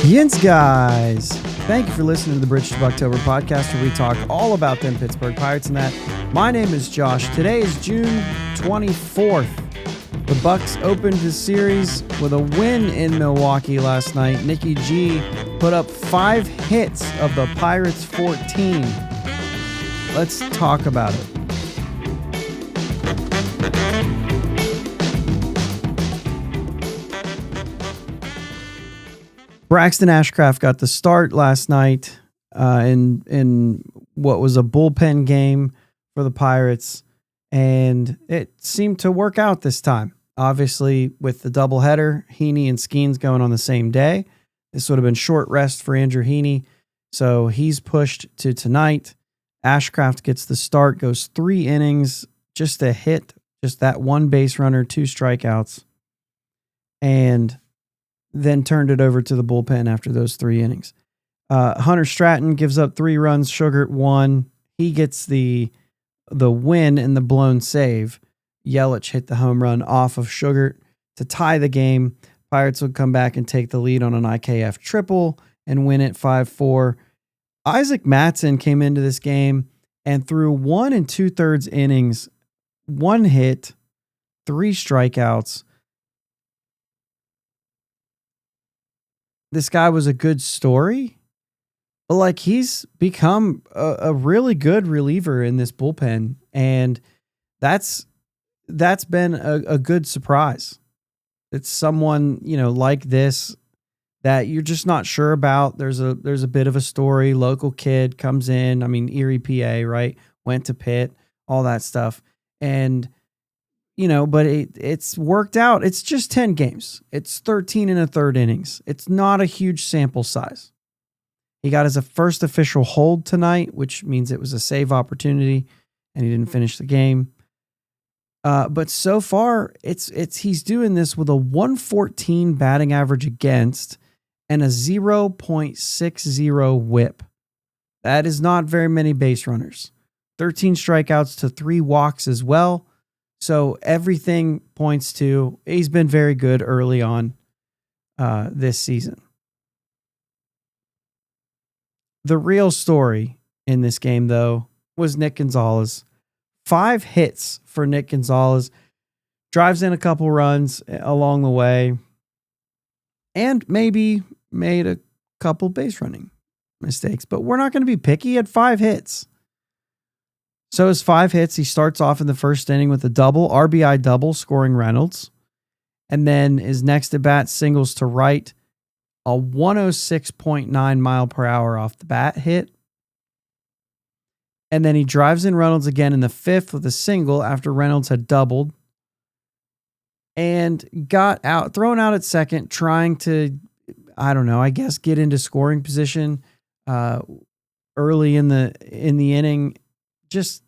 Yins, guys. Thank you for listening to the Bridge to Buctober podcast, where we talk all about them Pittsburgh Pirates and that. My name is Josh. Today is June 24th. The Bucs opened the series with a win in Milwaukee last night. Nicky G put up 5 hits of the Pirates' 14. Let's talk about it. Braxton Ashcraft got the start last night in what was a bullpen game for the Pirates, and it seemed to work out this time. Obviously, with the doubleheader, Heaney and Skeens going on the same day, this would have been short rest for Andrew Heaney, so he's pushed to tonight. Ashcraft gets the start, goes 3 innings, just a hit, just that one base runner, 2 strikeouts, and then turned it over to the bullpen after those 3 innings. Hunter Stratton gives up 3 runs, Sugar 1. He gets the win in the blown save. Yelich hit the home run off of Sugar to tie the game. Pirates would come back and take the lead on an IKF triple and win it 5-4. Isaac Mattson came into this game and threw 1 2/3 innings, 1 hit, 3 strikeouts. This guy was a good story, but like he's become a really good reliever in this bullpen, and that's been a good surprise. It's someone, like this that you're just not sure about. There's a bit of a story. Local kid comes in. I mean, Erie, PA, right? Went to Pitt, all that stuff, and but it's worked out. It's just 10 games. It's 13 1/3 innings. It's not a huge sample size. He got his first official hold tonight, which means it was a save opportunity, and he didn't finish the game. But so far, he's doing this with a 114 batting average against and a 0.60 whip. That is not very many base runners. 13 strikeouts to 3 walks as well. So everything points to he's been very good early on this season. The real story in this game, though, was Nick Gonzales. 5 hits for Nick Gonzales. Drives in a couple runs along the way. And maybe made a couple base running mistakes. But we're not going to be picky. He had 5 hits. So his 5 hits, he starts off in the first inning with a double, RBI double, scoring Reynolds. And then his next at bat singles to right, a 106.9 mile per hour off the bat hit. And then he drives in Reynolds again in the 5th with a single after Reynolds had doubled. And got thrown out at second, trying to, get into scoring position early in the inning. Just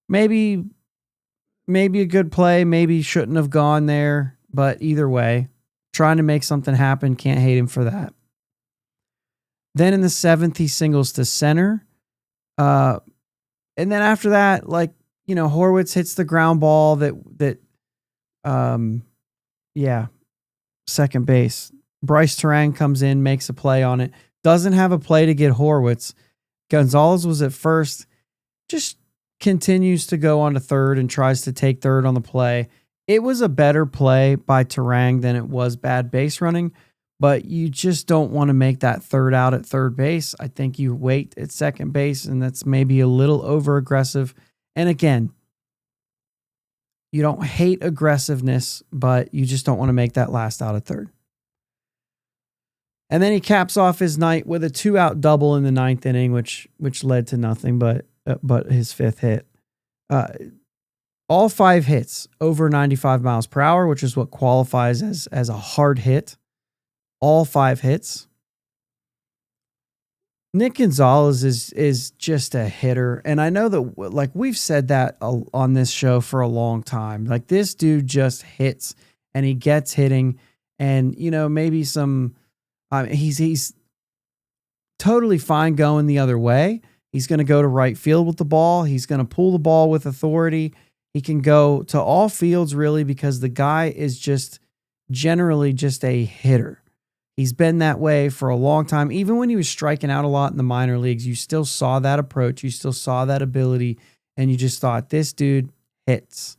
maybe a good play, maybe shouldn't have gone there, but either way, trying to make something happen, can't hate him for that. Then in the 7th, he singles to center. And then after that, Horwitz hits the ground ball second base. Bryce Terang comes in, makes a play on it. Doesn't have a play to get Horwitz. Gonzales was at first. Just continues to go on to third and tries to take third on the play. It was a better play by Terang than it was bad base running, but you just don't want to make that third out at third base. I think you wait at second base, and that's maybe a little over aggressive. And again, you don't hate aggressiveness, but you just don't want to make that last out at third. And then he caps off his night with a 2-out double in the 9th inning, which led to nothing but his 5th hit. All 5 hits over 95 miles per hour, which is what qualifies as a hard hit. All 5 hits. Nick Gonzales is just a hitter. And I know that we've said that on this show for a long time. This dude just hits and he gets hitting, and maybe some he's totally fine going the other way. He's going to go to right field with the ball. He's going to pull the ball with authority. He can go to all fields, really, because the guy is just generally just a hitter. He's been that way for a long time. Even when he was striking out a lot in the minor leagues, you still saw that approach. You still saw that ability. And you just thought, this dude hits.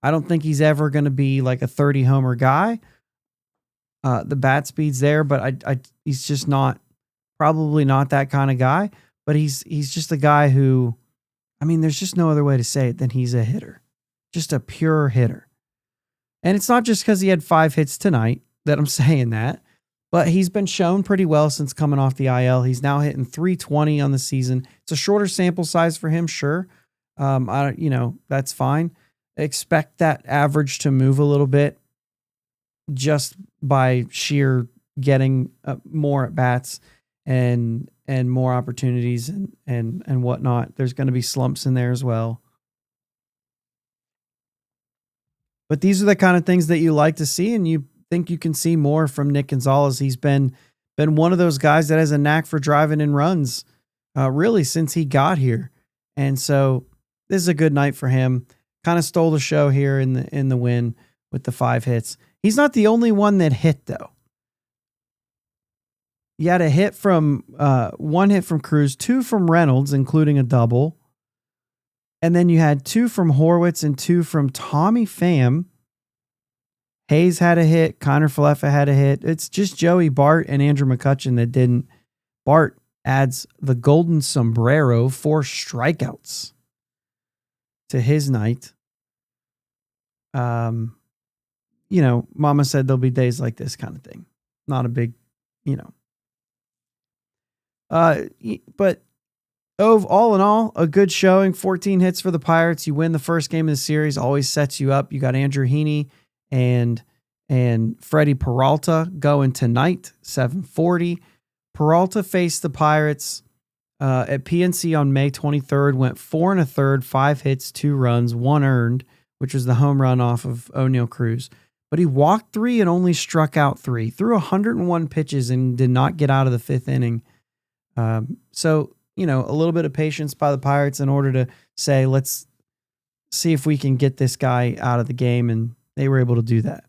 I don't think he's ever going to be like a 30 homer guy. The bat speed's there, but he's just probably not that kind of guy. But he's just a guy who, I mean, there's just no other way to say it than he's a hitter. Just a pure hitter. And it's not just because he had 5 hits tonight that I'm saying that. But he's been shown pretty well since coming off the IL. He's now hitting 320 on the season. It's a shorter sample size for him, sure. That's fine. Expect that average to move a little bit just by sheer getting more at bats and more opportunities and whatnot. There's going to be slumps in there as well. But these are the kind of things that you like to see, and you think you can see more from Nick Gonzales. He's been one of those guys that has a knack for driving in runs, really since he got here. And so this is a good night for him. Kind of stole the show here in the win with the 5 hits. He's not the only one that hit though. You had a hit from 1 hit from Cruz, 2 from Reynolds, including a double. And then you had 2 from Horwitz and 2 from Tommy Pham. Hayes had a hit. Connor Falefa had a hit. It's just Joey Bart and Andrew McCutchen that didn't. Bart adds the golden sombrero, 4 strikeouts to his night. Mama said there'll be days like this kind of thing. Not a big, but all in all, a good showing. 14 hits for the Pirates. You win the first game of the series. Always sets you up. You got Andrew Heaney and Freddie Peralta going tonight, 7:40. Peralta faced the Pirates at PNC on May 23rd, went 4 1/3, 5 hits, 2 runs, 1 earned, which was the home run off of O'Neal Cruz. But he walked 3 and only struck out 3, threw 101 pitches and did not get out of the 5th inning. So, a little bit of patience by the Pirates in order to say, let's see if we can get this guy out of the game. And they were able to do that.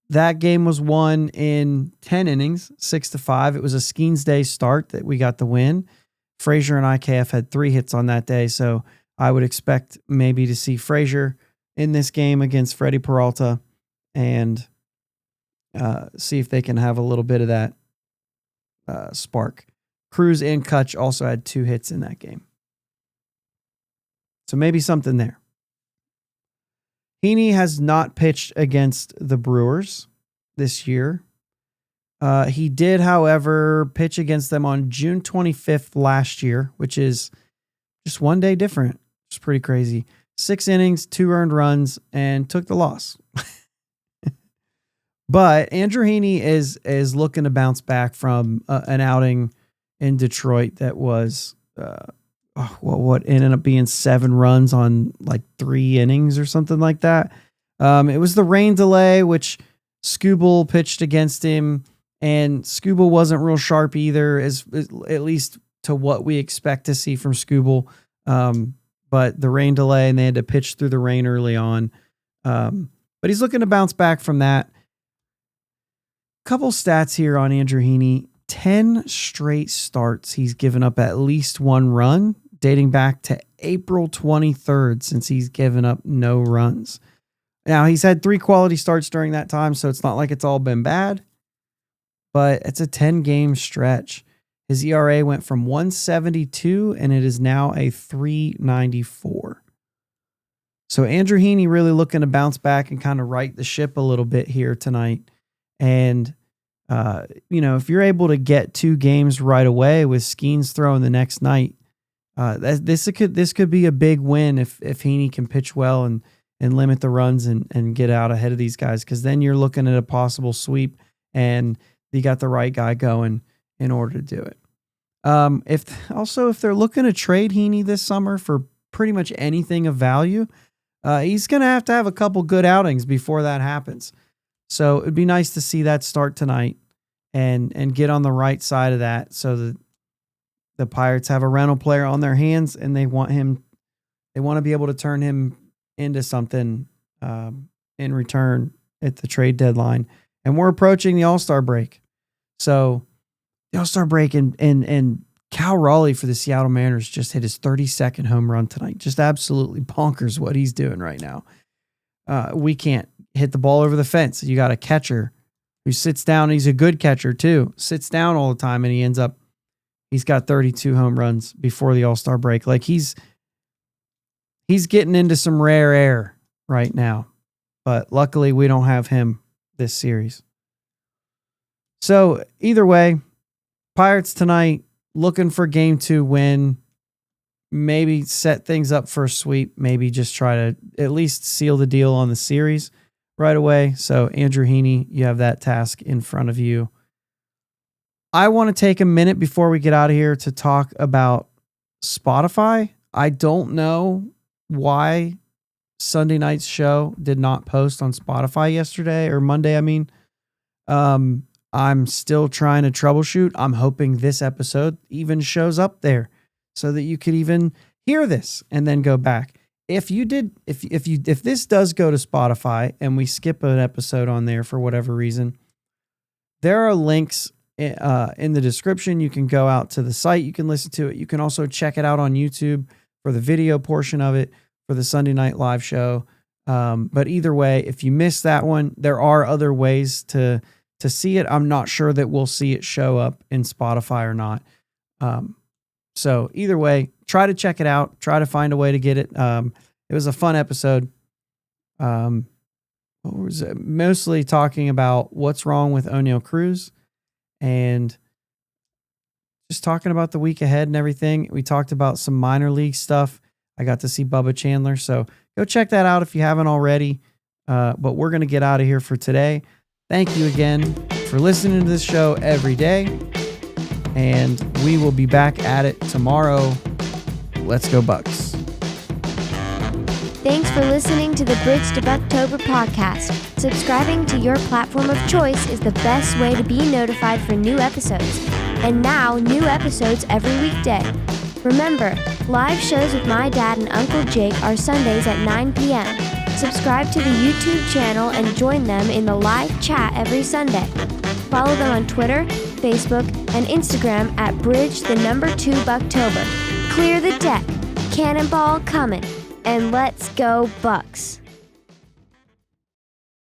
That game was won in 10 innings, 6-5. It was a Skeens Day start that we got the win. Frazier and IKF had 3 hits on that day. So I would expect maybe to see Frazier in this game against Freddie Peralta and see if they can have a little bit of that spark. Cruz and Kutch also had 2 hits in that game. So maybe something there. Heaney has not pitched against the Brewers this year. He did, however, pitch against them on June 25th last year, which is just 1 day different. It's pretty crazy. 6 innings, 2 earned runs, and took the loss. But Andrew Heaney is looking to bounce back from an outing in Detroit that was what ended up being 7 runs on like 3 innings or something like that. It was the rain delay, which Skubal pitched against him, and Skubal wasn't real sharp either, as at least to what we expect to see from Skubal. But the rain delay, and they had to pitch through the rain early on. But he's looking to bounce back from that. Couple stats here on Andrew Heaney. 10 straight starts he's given up at least 1 run, dating back to April 23rd, since he's given up no runs. Now, he's had 3 quality starts during that time, so it's not like it's all been bad, but it's a 10-game stretch. His ERA went from 1.72, and it is now a 3.94. So Andrew Heaney really looking to bounce back and kind of right the ship a little bit here tonight. And, if you're able to get 2 games right away with Skeens throwing the next night, this could be a big win if Heaney can pitch well and limit the runs and get out ahead of these guys, because then you're looking at a possible sweep and you got the right guy going in order to do it. If they're looking to trade Heaney this summer for pretty much anything of value, he's going to have a couple good outings before that happens. So it'd be nice to see that start tonight and get on the right side of that, so that the Pirates have a rental player on their hands and they want to be able to turn him into something in return at the trade deadline. And we're approaching the All-Star break. So the All-Star break and Cal Raleigh for the Seattle Mariners just hit his 32nd home run tonight. Just absolutely bonkers what he's doing right now. We can't hit the ball over the fence. You got a catcher who sits down. He's a good catcher too. Sits down all the time, and he's got 32 home runs before the All-Star break. Like he's getting into some rare air right now. But luckily we don't have him this series. So either way, Pirates tonight, looking for game 2 win. Maybe set things up for a sweep. Maybe just try to at least seal the deal on the series right away. So Andrew Heaney, you have that task in front of you. I want to take a minute before we get out of here to talk about Spotify. I don't know why Sunday night's show did not post on Spotify yesterday or Monday. I mean, I'm still trying to troubleshoot. I'm hoping this episode even shows up there so that you could even hear this and then go back. If this does go to Spotify and we skip an episode on there for whatever reason, there are links in the description. You can go out to the site. You can listen to it. You can also check it out on YouTube for the video portion of it for the Sunday Night Live show. But either way, if you missed that one, there are other ways to see it. I'm not sure that we'll see it show up in Spotify or not. So either way, try to check it out. Try to find a way to get it. It was a fun episode. What was it? Mostly talking about what's wrong with O'Neal Cruz and just talking about the week ahead and everything. We talked about some minor league stuff. I got to see Bubba Chandler. So go check that out if you haven't already. But we're going to get out of here for today. Thank you again for listening to this show every day. And we will be back at it tomorrow. Let's go Bucks. Thanks for listening to the Bridge to Buctober podcast. Subscribing to your platform of choice is the best way to be notified for new episodes. And now, new episodes every weekday. Remember, live shows with my dad and Uncle Jake are Sundays at 9 p.m. Subscribe to the YouTube channel and join them in the live chat every Sunday. Follow them on Twitter, Facebook, and Instagram at Bridge2 Buctober. Clear the deck, cannonball coming, and let's go Bucks.